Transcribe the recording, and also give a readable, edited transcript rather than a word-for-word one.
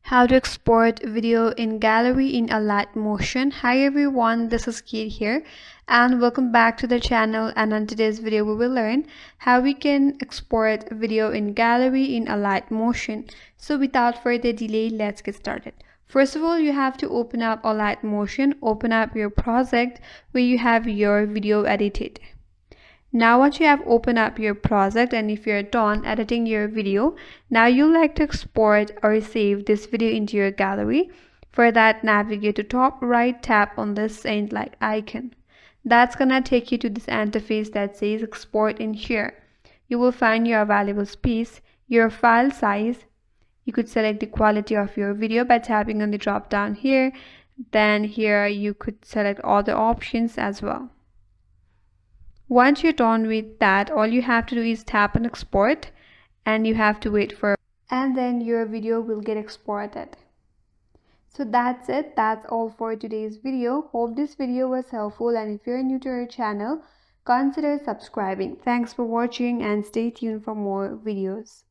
How to export video in gallery in Alight motion. Hi everyone, this is Kate here and welcome back to the channel, and on today's video we will learn how we can export video in gallery in Alight motion. So without further delay, let's get started. First of all, you have to open up Alight motion, open up your project where you have your video edited. Now once you have opened up your project and if you're done editing your video, now you like to export or save this video into your gallery. For that, navigate to top right, tap on this Saint Light icon. That's gonna take you to this interface that says export in here. You will find your available space, your file size. You could select the quality of your video by tapping on the drop down here. Then here you could select all the options as well. Once you're done with that, all you have to do is tap on export and you have to wait for, and then your video will get exported. So that's it. That's all for today's video. Hope this video was helpful, and if you're new to our channel, consider subscribing. Thanks for watching and stay tuned for more videos.